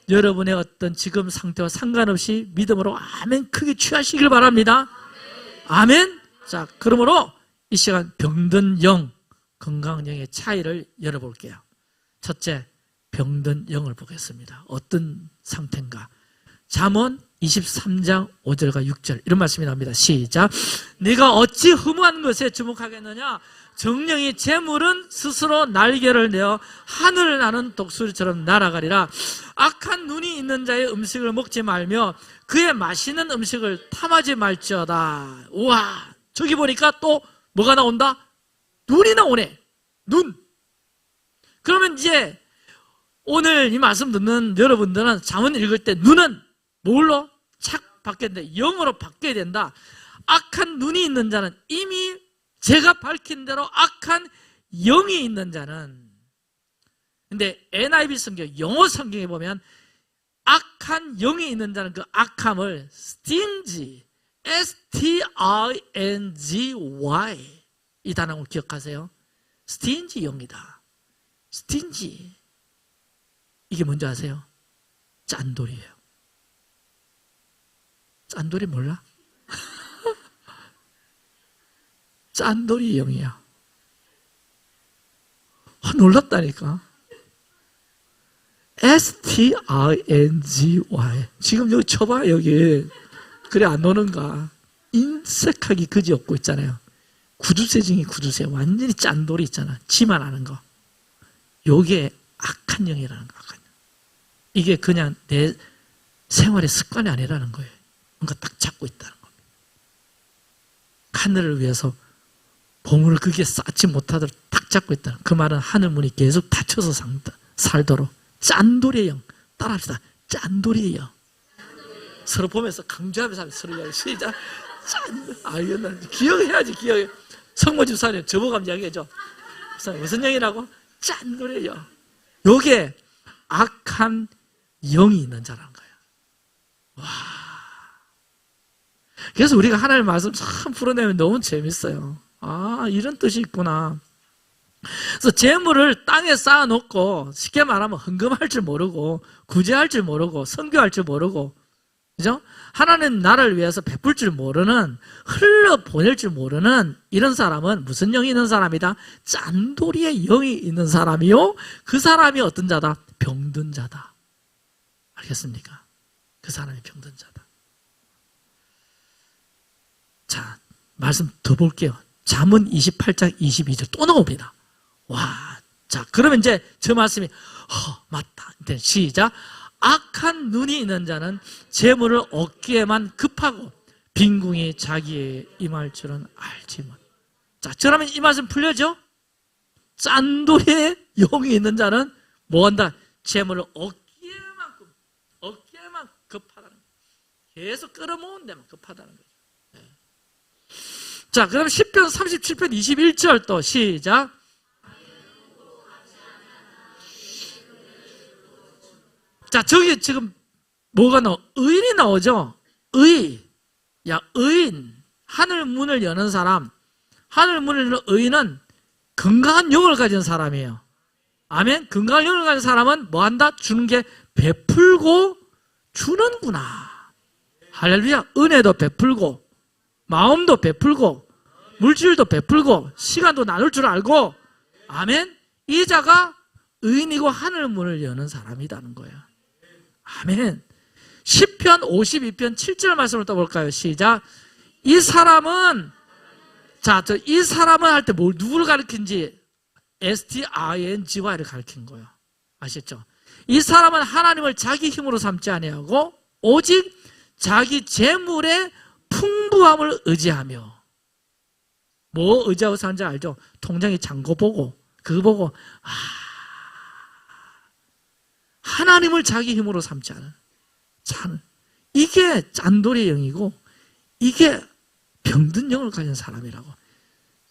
여러분의 어떤 지금 상태와 상관없이 믿음으로 아멘 크게 취하시길 바랍니다. 아멘. 자, 그러므로 이 시간 병든 영, 건강한 영의 차이를 열어볼게요. 첫째, 병든 영을 보겠습니다. 어떤 상태인가? 잠언 23장 5절과 6절 이런 말씀이 나옵니다. 시작. 네가 어찌 허무한 것에 주목하겠느냐? 정령이 재물은 스스로 날개를 내어 하늘을 나는 독수리처럼 날아가리라. 악한 눈이 있는 자의 음식을 먹지 말며 그의 맛있는 음식을 탐하지 말지어다. 우와, 저기 보니까 또 뭐가 나온다? 눈이 나오네. 눈. 그러면 이제 오늘 이 말씀 듣는 여러분들은 잠언 읽을 때 눈은 뭘로? 착 바뀌어야 된다. 영으로 바뀌어야 된다. 악한 눈이 있는 자는 이미 제가 밝힌 대로 악한 영이 있는 자는, 근데 NIV 성경, 영어 성경에 보면 악한 영이 있는 자는 그 악함을 stingy, S-T-I-N-G-Y 이 단어를 기억하세요. stingy 영이다. stingy. 이게 뭔지 아세요? 짠돌이에요. 짠돌이 몰라? 짠돌이 영이야. 놀랐다니까. S-T-I-N-G-Y. 지금 여기 쳐봐, 여기. 그래, 안 노는가? 인색하기 그지없고 있잖아요. 구두쇠증이 구두쇠. 완전히 짠돌이 있잖아. 지만 아는 거. 요게 악한 영이라는 거. 악한 영. 이게 그냥 내 생활의 습관이 아니라는 거예요. 뭔가 딱 잡고 있다는 겁니다. 하늘을 위해서 보물을 그게 쌓지 못하도록 딱 잡고 있다는, 그 말은 하늘 문이 계속 닫혀서 살도록. 짠돌이의 영. 따라합시다. 짠돌이의 영. 서로 보면서 강조하면서 서로 시작. 짠. 알겠나? 기억해야지, 기억해. 성모 집사님 저보고 이야기해줘. 무슨 영이라고? 짠돌이의 영. 요게 악한 영이 있는 자라는 거예요. 와. 그래서 우리가 하나님의 말씀 참 풀어내면 너무 재밌어요. 아, 이런 뜻이 있구나. 그래서 재물을 땅에 쌓아놓고, 쉽게 말하면 헌금할 줄 모르고, 구제할 줄 모르고, 선교할 줄 모르고, 그죠? 하나님 나라를 위해서 베풀 줄 모르는, 흘러보낼 줄 모르는 이런 사람은 무슨 영이 있는 사람이다? 짠돌이의 영이 있는 사람이요. 그 사람이 어떤 자다? 병든 자다. 알겠습니까? 그 사람이 병든 자다. 자, 말씀 더 볼게요. 잠언 28장 22절 또 나옵니다. 와, 자, 그러면 이제 저 말씀이 맞다. 시작. 악한 눈이 있는 자는 재물을 얻기에만 급하고 빈궁이 자기에 임할 줄은 알지 못. 자, 그러면 이 말씀 풀려죠? 짠돌이의 영이 있는 자는 뭐한다? 재물을 얻기에만 급하다는 거예요. 계속 끌어모은 데만 급하다는 거죠. 자, 그럼 10편 37편 21절 또 시작. 자, 저기 지금 뭐가 나오? 의인이 나오죠? 야, 의인. 하늘 문을 여는 사람. 하늘 문을 여는 의인은 건강한 영을 가진 사람이에요. 아멘? 건강한 영을 가진 사람은 뭐 한다? 주는 게 베풀고 주는구나. 할렐루야. 은혜도 베풀고, 마음도 베풀고, 물질도 베풀고, 시간도 나눌 줄 알고, 아멘? 이 자가 의인이고 하늘 문을 여는 사람이라는 거예요. 아멘. 10편 52편 7절 말씀을 떠볼까요? 시작. 이 사람은, 자, 이 사람은 할 때 누구를 가리킨지, S-T-I-N-G-Y를 가리킨 거예요. 아시죠? 이 사람은 하나님을 자기 힘으로 삼지 아니하고 오직 자기 재물의 풍부함을 의지하며. 뭐 의지하고 사는지 알죠? 통장에 잔고 보고 그거 보고 하나님을 자기 힘으로 삼지 않은 참, 이게 짠돌이의 영이고 이게 병든 영을 가진 사람이라고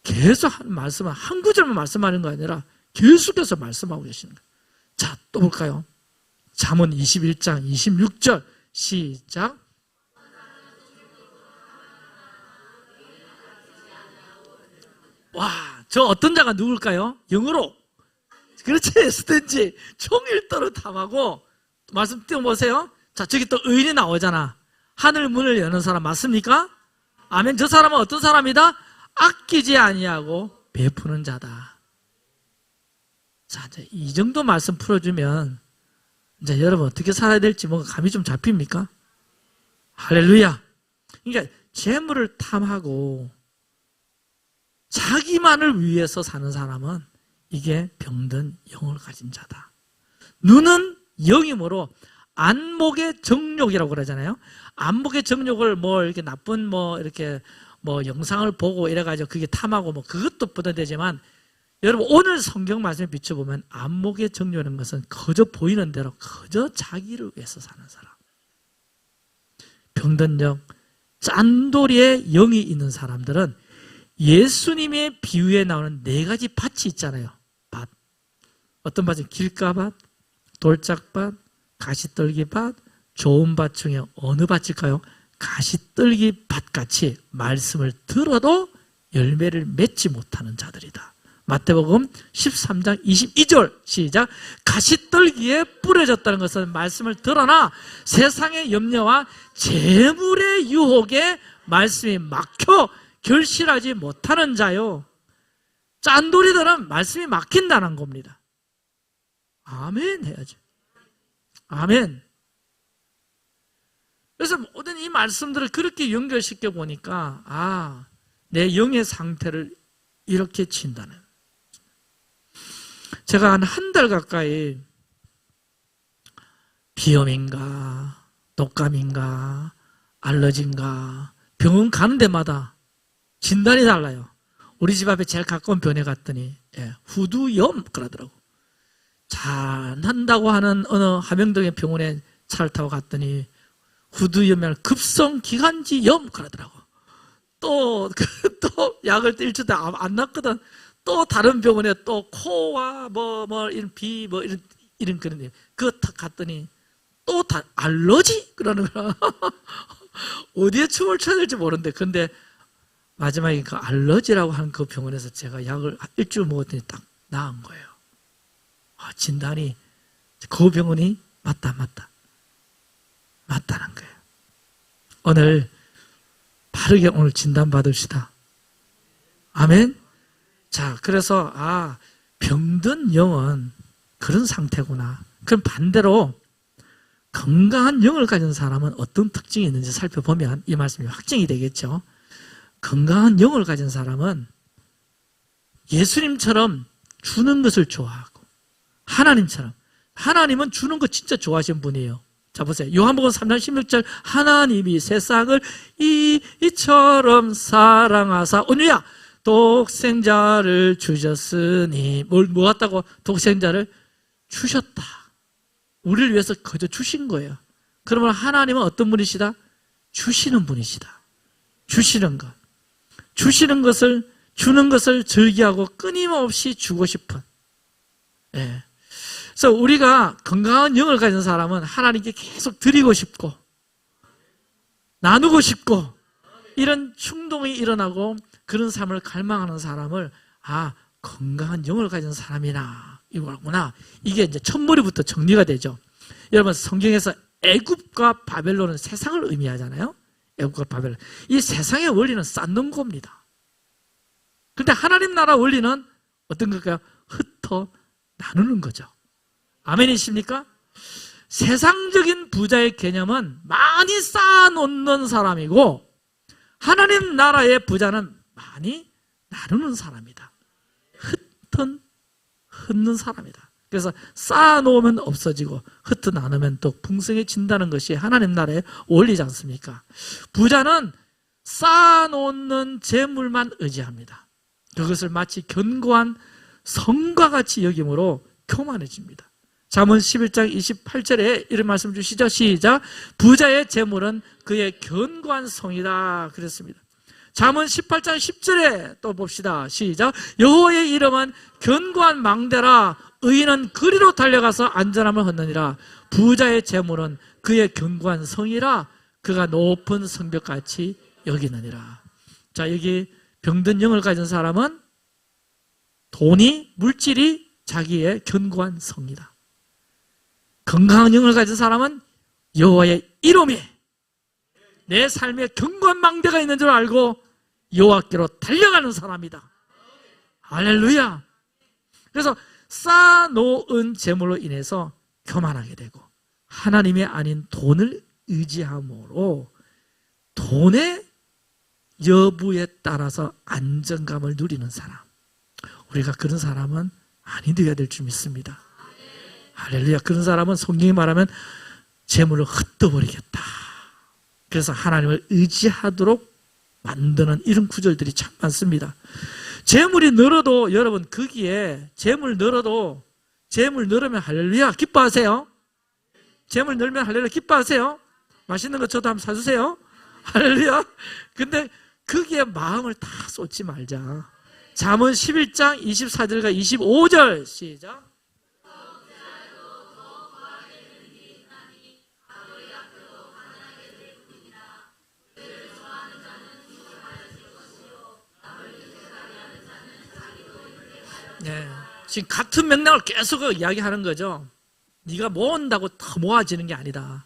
계속 말씀을 한 구절만 말씀하는 거 아니라 계속해서 말씀하고 계시는 거예요. 자, 또 볼까요? 잠언 21장 26절 시작. 와, 저 어떤 자가 누굴까요? 영으로. 그렇지, 스탠지 총일도로 탐하고. 말씀 띄워보세요. 자, 저기 또 의인이 나오잖아. 하늘 문을 여는 사람 맞습니까? 아멘. 저 사람은 어떤 사람이다? 아끼지 아니하고 베푸는 자다. 자, 이제 이 정도 말씀 풀어주면 이제 여러분 어떻게 살아야 될지 뭔가 감이 좀 잡힙니까? 할렐루야. 그러니까 재물을 탐하고 자기만을 위해서 사는 사람은 이게 병든 영을 가진 자다. 눈은 영이므로 안목의 정욕이라고 그러잖아요. 안목의 정욕을 뭐 이렇게 나쁜 뭐 이렇게 뭐 영상을 보고 이래가지고 그게 탐하고 뭐 그것도 부담되지만 여러분 오늘 성경 말씀에 비춰보면 안목의 정욕이라는 것은 그저 보이는 대로 그저 자기를 위해서 사는 사람. 병든 영, 짠돌이의 영이 있는 사람들은 예수님의 비유에 나오는 4가지 밭이 있잖아요. 밭. 어떤 밭은 길가밭, 돌짝밭, 가시떨기밭, 좋은 밭 중에 어느 밭일까요? 가시떨기밭같이 말씀을 들어도 열매를 맺지 못하는 자들이다. 마태복음 13장 22절 시작. 가시떨기에 뿌려졌다는 것은 말씀을 들어나 세상의 염려와 재물의 유혹에 말씀이 막혀 결실하지 못하는 자요. 짠돌이들은 말씀이 막힌다는 겁니다. 아멘 해야지. 아멘. 그래서 모든 이 말씀들을 그렇게 연결시켜 보니까 내 영의 상태를 이렇게 친다는. 제가 한 달 가까이 비염인가 독감인가 알러지인가 병원 가는 데마다 진단이 달라요. 우리 집 앞에 제일 가까운 병원에 갔더니 후두염 그러더라고. 잘한다고 하는 어느 함영동의 병원에 차를 타고 갔더니 후두염이 급성기관지염 그러더라고. 또 약을 일주일 안 낫거든. 또 다른 병원에 또 코와 이런 그런 데 그거 갔더니 또 다 알러지 그러는 거야. 어디에 춤을 춰야 될지 모르는데 근데 마지막에 그 알러지라고 하는 그 병원에서 제가 약을 일주일 먹었더니 딱 나은 거예요. 진단이 그 병원이 맞다는 거예요. 오늘 바르게 오늘 진단 받읍시다. 아멘. 자, 그래서 병든 영은 그런 상태구나. 그럼 반대로 건강한 영을 가진 사람은 어떤 특징이 있는지 살펴보면 이 말씀이 확증이 되겠죠. 건강한 영을 가진 사람은 예수님처럼 주는 것을 좋아하고 하나님처럼 하나님은 주는 거 진짜 좋아하시는 분이에요. 자 보세요. 요한복음 3장 16절 하나님이 세상을 이처럼 사랑하사 온유야 독생자를 주셨으니 뭐 같다고 독생자를 주셨다. 우리를 위해서 거저 주신 거예요. 그러면 하나님은 어떤 분이시다? 주시는 분이시다. 주시는 것. 주시는 것을 주는 것을 즐기하고 끊임없이 주고 싶은. 그래서 우리가 건강한 영을 가진 사람은 하나님께 계속 드리고 싶고 나누고 싶고 이런 충동이 일어나고 그런 삶을 갈망하는 사람을 건강한 영을 가진 사람이나 이거구나. 이게 이제 첫머리부터 정리가 되죠. 여러분 성경에서 애굽과 바벨론은 세상을 의미하잖아요. 애굽과 바벨론. 이 세상의 원리는 쌓는 겁니다. 그런데 하나님 나라 원리는 어떤 걸까요? 흩어 나누는 거죠. 아멘이십니까? 세상적인 부자의 개념은 많이 쌓아놓는 사람이고 하나님 나라의 부자는 많이 나누는 사람이다. 흩는 사람이다. 그래서 쌓아놓으면 없어지고 흩어나누면 또 풍성해진다는 것이 하나님 나라의 원리지 않습니까? 부자는 쌓아놓는 재물만 의지합니다. 그것을 마치 견고한 성과 같이 여김으로 교만해집니다. 잠언 11장 28절에 이런 말씀 주시죠. 시작. 부자의 재물은 그의 견고한 성이다 그랬습니다. 잠언 18장 10절에 또 봅시다. 시작. 여호와의 이름은 견고한 망대라. 의인은 그리로 달려가서 안전함을 얻느니라. 부자의 재물은 그의 견고한 성이라. 그가 높은 성벽같이 여기느니라. 자, 여기 병든 영을 가진 사람은 돈이, 물질이 자기의 견고한 성이다. 건강한 영을 가진 사람은 여호와의 이름이 내 삶에 견고한 망대가 있는 줄 알고 여호와께로 달려가는 사람이다. 할렐루야. 그래서 쌓아놓은 재물로 인해서 교만하게 되고 하나님이 아닌 돈을 의지함으로 돈의 여부에 따라서 안정감을 누리는 사람, 우리가 그런 사람은 아니 되어야 될 줄 믿습니다. 할렐루야. 그런 사람은 성경이 말하면 재물을 흩어버리겠다. 그래서 하나님을 의지하도록 만드는 이런 구절들이 참 많습니다. 재물이 늘어도 여러분 거기에 재물 늘어도 재물 늘으면 할렐루야 기뻐하세요. 재물 늘면 할렐루야 기뻐하세요. 맛있는 거 저도 한번 사주세요. 할렐루야. 근데 거기에 마음을 다 쏟지 말자. 잠언 11장 24절과 25절 시작. 네, 지금 같은 맥락을 계속 이야기하는 거죠. 네가 모은다고 더 모아지는 게 아니다.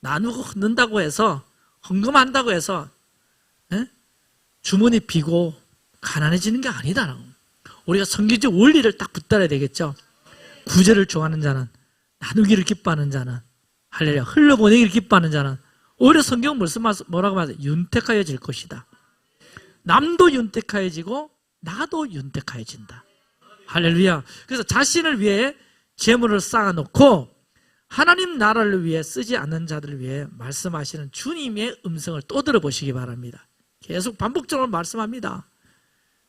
나누고 흔든다고 해서 헌금한다고 해서 주머니 비고 가난해지는 게 아니다. 우리가 성경적 원리를 딱 붙들어야 되겠죠. 구제를 좋아하는 자는, 나누기를 기뻐하는 자는, 할렐루야, 흘려보내기를 기뻐하는 자는 오히려 성경은 뭐라고 말하죠? 윤택하여질 것이다. 남도 윤택하여지고 나도 윤택하여진다. 할렐루야. 그래서 자신을 위해 재물을 쌓아놓고 하나님 나라를 위해 쓰지 않는 자들을 위해 말씀하시는 주님의 음성을 또 들어보시기 바랍니다. 계속 반복적으로 말씀합니다.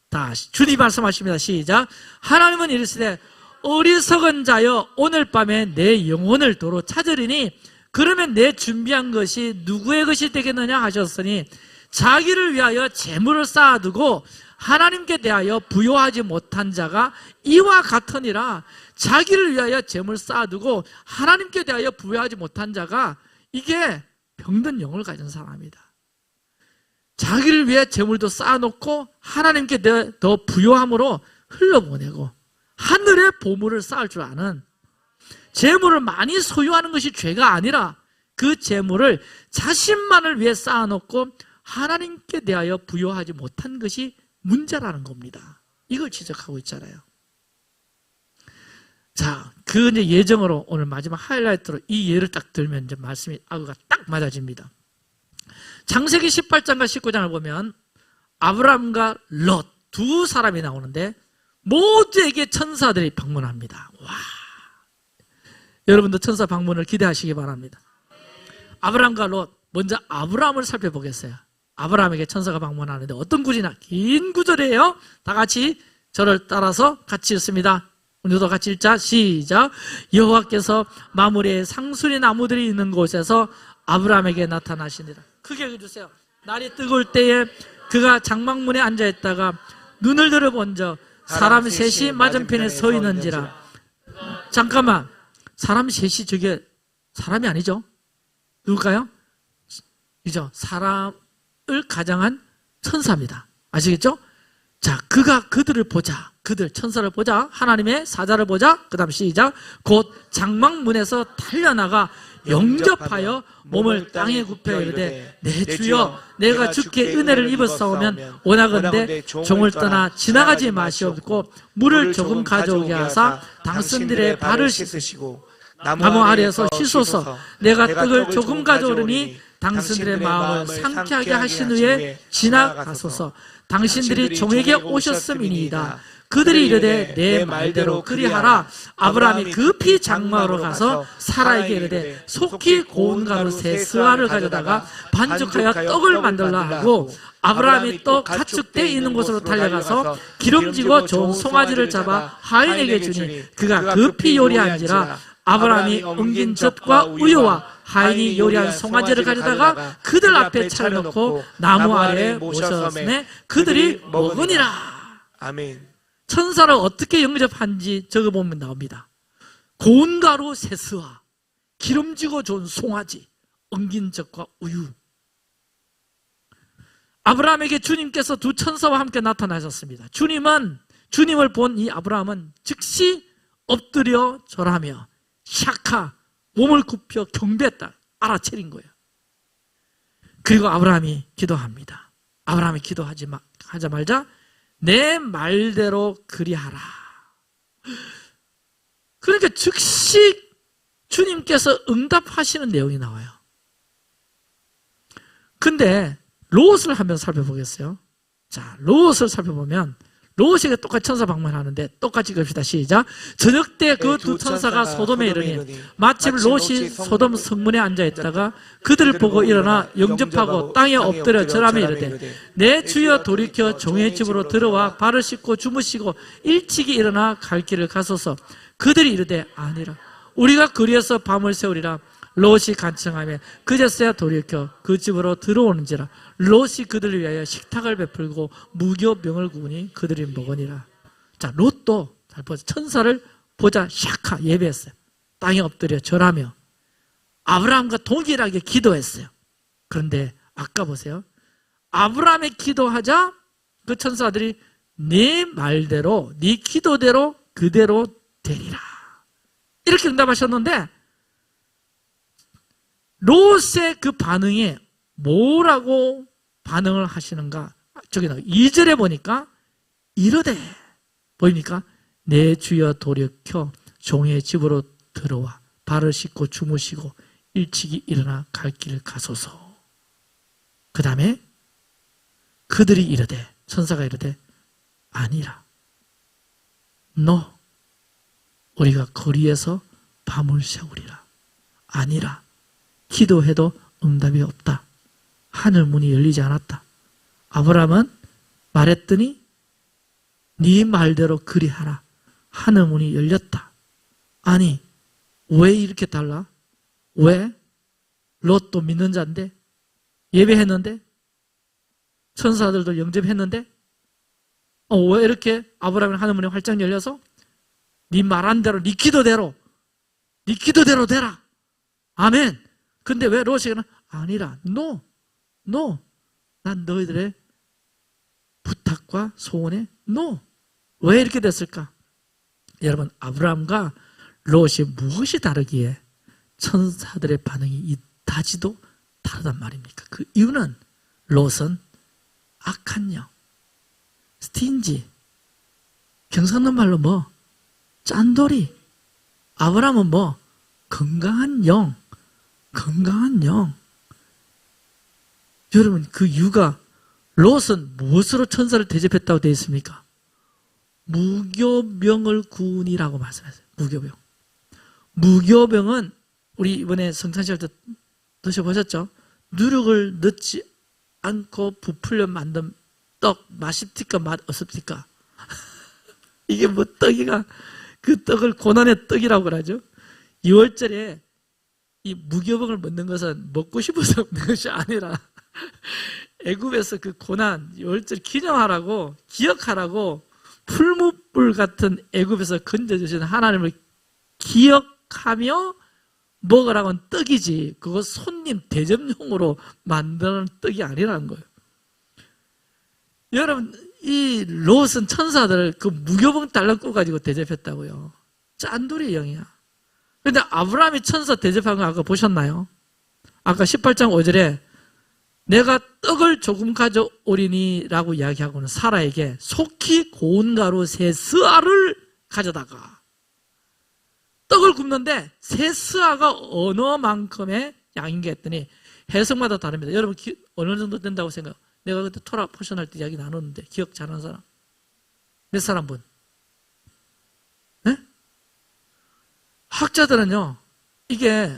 다시 주님 말씀하십니다. 시작. 하나님은 이르시되 어리석은 자여 오늘 밤에 내 영혼을 도로 찾으리니 그러면 내 준비한 것이 누구의 것이 되겠느냐 하셨으니 자기를 위하여 재물을 쌓아두고 하나님께 대하여 부요하지 못한 자가 이와 같으니라. 자기를 위하여 재물 쌓아두고 하나님께 대하여 부요하지 못한 자가 이게 병든 영을 가진 사람이다. 자기를 위해 재물도 쌓아놓고 하나님께 더 부요함으로 흘려보내고 하늘의 보물을 쌓을 줄 아는, 재물을 많이 소유하는 것이 죄가 아니라 그 재물을 자신만을 위해 쌓아놓고 하나님께 대하여 부요하지 못한 것이 문제라는 겁니다. 이걸 지적하고 있잖아요. 자, 그 이제 예정으로 오늘 마지막 하이라이트로 이 예를 딱 들면 이제 말씀이 아구가 딱 맞아집니다. 창세기 18장과 19장을 보면 아브람과 롯 두 사람이 나오는데 모두에게 천사들이 방문합니다. 와, 여러분도 천사 방문을 기대하시기 바랍니다. 아브람과 롯, 먼저 아브람을 살펴보겠어요. 아브람에게 천사가 방문하는데 어떤 구절이나 긴 구절이에요. 다 같이 저를 따라서 같이 읽습니다. 오늘도 같이 읽자. 시작. 여호와께서 마므리에 상수리 나무들이 있는 곳에서 아브람에게 나타나시니라. 크게 읽어주세요. 날이 뜨거울 때에 그가 장막문에 앉아있다가 눈을 들어본저 사람 셋이 맞은편에 서 있는지라. 잠깐만, 사람 셋이 저게 사람이 아니죠? 누굴까요? 이죠. 사람을 가장한 천사입니다. 아시겠죠? 자, 그가 그들을 보자. 그들 천사를 보자. 하나님의 사자를 보자. 그 다음 시작. 곧 장막문에서 달려나가 영접하여 몸을 땅에 굽혀 이르되 내 주여 내가 주께 은혜를 입었사오면 원하건대 종을 떠나 지나가지 마시옵고 물을 조금 가져오게 하사 당신들의 발을 씻으시고 나무 아래에서 씻소서. 내가 떡을 조금 가져오르니 당신들의 마음을 상쾌하게 하신 후에 지나가소서. 당신들이 종에게 오셨음이니이다. 그들이 이르되 내 말대로 그리하라. 아브라함이 급히 장막으로 가서 사라에게 이르되 속히 고운 가루 세 스아를 가져다가 반죽하여 떡을 만들라 하고, 아브라함이 또 가축대 있는 곳으로 달려가서 기름지고 좋은 송아지를 잡아 하인에게 주니 그가 급히 요리한지라. 아브라함이 옮긴 젖과 우유와 하인이 요리한 송아지를 가져다가 그들 앞에 차려놓고 나무 아래에 모셨으매 그들이 먹으니라. 아멘. 천사를 어떻게 영접한지 적어보면 나옵니다. 고운 가루 세 스와, 기름지고 좋은 송아지, 엉긴 젖과 우유. 아브라함에게 주님께서 두 천사와 함께 나타나셨습니다. 주님을 본 이 아브라함은 즉시 엎드려 절하며 샤카, 몸을 굽혀 경배했다, 알아차린 거예요. 그리고 아브라함이 기도합니다. 아브라함이 기도하자마자 내 말대로 그리하라. 그러니까 즉시 주님께서 응답하시는 내용이 나와요. 근데 롯을 한번 살펴보겠어요. 자, 롯을 살펴보면 롯에게 똑같이 천사 방문하는데 똑같이 그럽시다. 시작. 저녁 때 그 두 천사가 소돔에 이르니 마침 롯이 소돔 성문에 앉아있다가 그들을 보고 일어나 영접하고 땅에 엎드려 절하며 이르되 내 주여 돌이켜 종의 집으로 들어와 발을 씻고 주무시고 일찍이 일어나 갈 길을 가소서. 그들이 이르되 아니라 우리가 거리에서 밤을 새우리라. 롯이 간청하며 그제서야 돌이켜 그 집으로 들어오는지라. 롯이 그들을 위하여 식탁을 베풀고 무교병을 구우니 그들이 먹으니라. 자, 롯도 잘 보세요. 천사를 보자 샤카 예배했어요. 땅에 엎드려 절하며 아브라함과 동일하게 기도했어요. 그런데 아까 보세요. 아브라함이 기도하자 그 천사들이 네 말대로 네 기도대로 그대로 되리라 이렇게 응답하셨는데, 롯의 그 반응에 뭐라고 반응을 하시는가? 저기 2절에 보니까 이르되 보입니까? 내 주여 돌이켜 종의 집으로 들어와 발을 씻고 주무시고 일찍이 일어나 갈 길을 가소서. 그 다음에 그들이 이르되 천사가 이르되 아니라 너 우리가 거리에서 밤을 새우리라. 아니라 기도해도 응답이 없다. 하늘 문이 열리지 않았다. 아브라함은 말했더니 네 말대로 그리하라. 하늘 문이 열렸다. 아니 왜 이렇게 달라? 왜? 롯도 믿는 자인데 예배했는데 천사들도 영접했는데 왜 이렇게 아브라함은 하늘 문이 활짝 열려서 네 말한 대로 네 기도대로 되라. 아멘. 근데 왜 롯에게는 아니라 no. 난 너희들의 부탁과 소원에 no. 왜 이렇게 됐을까? 여러분, 아브라함과 롯이 무엇이 다르기에 천사들의 반응이 이다지도 다르단 말입니까? 그 이유는 롯은 악한 영, 스틴지, 경상도 말로 짠돌이. 아브라함은 건강한 영. 여러분, 그 이유가 롯은 무엇으로 천사를 대접했다고 되어 있습니까? 무교병을 구운이라고 말씀하셨어요. 무교병. 무교병은 우리 이번에 성찬식할 때 드셔보셨죠? 누룩을 넣지 않고 부풀려 만든 떡 맛있습니까? 맛 없습니까? 이게 떡이가 그 떡을 고난의 떡이라고 그러죠. 6월절에 이 무교병을 먹는 것은 먹고 싶어서 먹는 것이 아니라 애굽에서 그 고난 6월절 기념하라고 기억하라고 풀무불 같은 애굽에서 건져주신 하나님을 기억하며 먹으라고 한 떡이지 그거 손님 대접용으로 만드는 떡이 아니라는 거예요. 여러분, 이 롯은 천사들을 그 무교병 달라고 가지고 대접했다고요. 짠돌이 영이야. 그런데 아브라함이 천사 대접한 거 아까 보셨나요? 아까 18장 5절에 내가 떡을 조금 가져오리니 라고 이야기하고는 사라에게 속히 고운 가루 세 스아를 가져다가 떡을 굽는데 세 스아가 어느 만큼의 양인가 했더니 해석마다 다릅니다. 여러분 어느 정도 된다고 생각? 내가 그때 토라 포션할 때 이야기 나눴는데 기억 잘하는 사람? 몇 사람 분? 학자들은요, 이게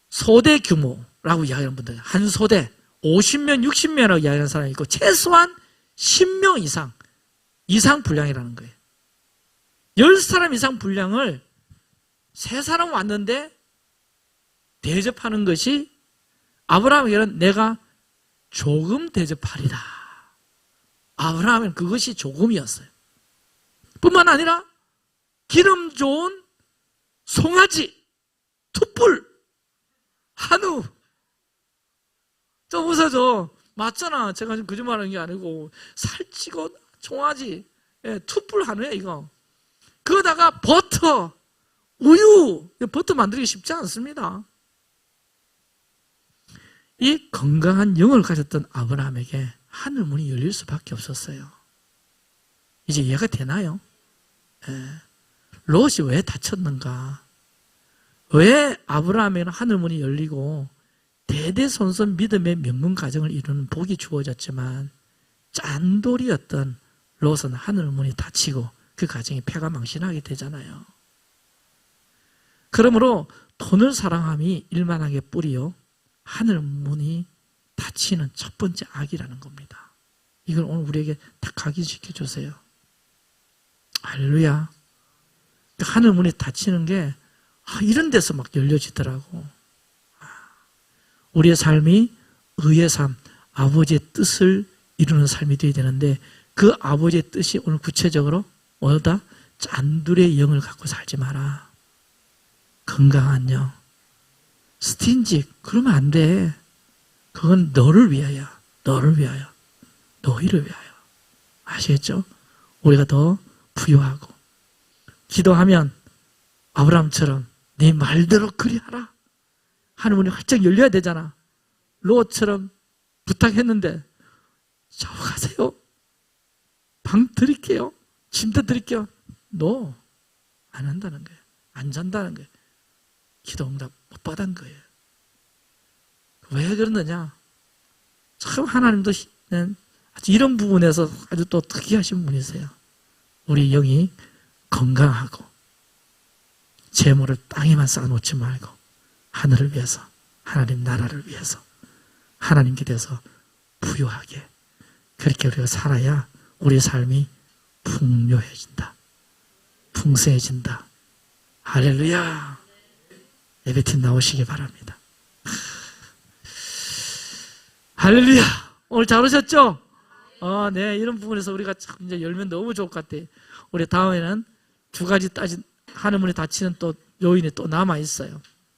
소대 규모라고 이야기하는 분들, 한 소대 50명, 60명이라고 이야기하는 사람이 있고, 최소한 10명 이상 분량이라는 거예요. 10사람 이상 분량을 3사람 왔는데 대접하는 것이 아브라함에게는 내가 조금 대접하리다. 아브라함은 그것이 조금이었어요. 뿐만 아니라 기름 좋은 송아지, 툭불, 한우. 좀 웃어줘. 맞잖아. 제가 지금 거짓말하는 게 아니고 살찌고 송아지, 툭불 한우야 이거. 그거다가 버터, 우유. 버터 만들기 쉽지 않습니다. 이 건강한 영을 가졌던 아브라함에게 하늘 문이 열릴 수밖에 없었어요. 이제 이해가 되나요? 롯이 왜 다쳤는가? 왜 아브라함에게는 하늘 문이 열리고 대대손손 믿음의 명문 가정을 이루는 복이 주어졌지만 짠돌이었던 롯은 하늘 문이 닫히고 그 가정이 패가망신하게 되잖아요. 그러므로 돈을 사랑함이 일만하게 뿌리요 하늘 문이 닫히는 첫 번째 악이라는 겁니다. 이걸 오늘 우리에게 딱 각인시켜 주세요. 할렐루야. 하늘 문이 닫히는 게 이런 데서 막 열려지더라고. 우리의 삶이 의의 삶, 아버지의 뜻을 이루는 삶이 되어야 되는데 그 아버지의 뜻이 오늘 구체적으로 뭐다? 짠돌의 영을 갖고 살지 마라. 건강한 영. 스틴지, 그러면 안 돼. 그건 너를 위하여, 너를 위하여, 너희를 위하여. 아시겠죠? 우리가 더 부유하고 기도하면 아브라함처럼 네 말대로 그리하라. 하늘문이 활짝 열려야 되잖아. 롯처럼 부탁했는데 저 가세요. 방 드릴게요. 침대 드릴게요. 너 안 한다는 거예요. 안 잔다는 거예요. 기도 응답 못 받은 거예요. 왜 그러느냐? 참 하나님도 아주 이런 부분에서 아주 또 특이하신 분이세요. 우리 영이 건강하고 재물을 땅에만 쌓아놓지 말고 하늘을 위해서, 하나님 나라를 위해서 하나님께 대해서 부유하게 그렇게 우리가 살아야 우리 삶이 풍요해진다. 풍성해진다. 할렐루야. 예배팀 나오시기 바랍니다. 할렐루야. 오늘 잘 오셨죠? 네. 이런 부분에서 우리가 참 이제 열면 너무 좋을 것 같아요. 우리 다음에는 2가지 따진 하늘 문이 닫히는 또 요인이 또 남아 있어요.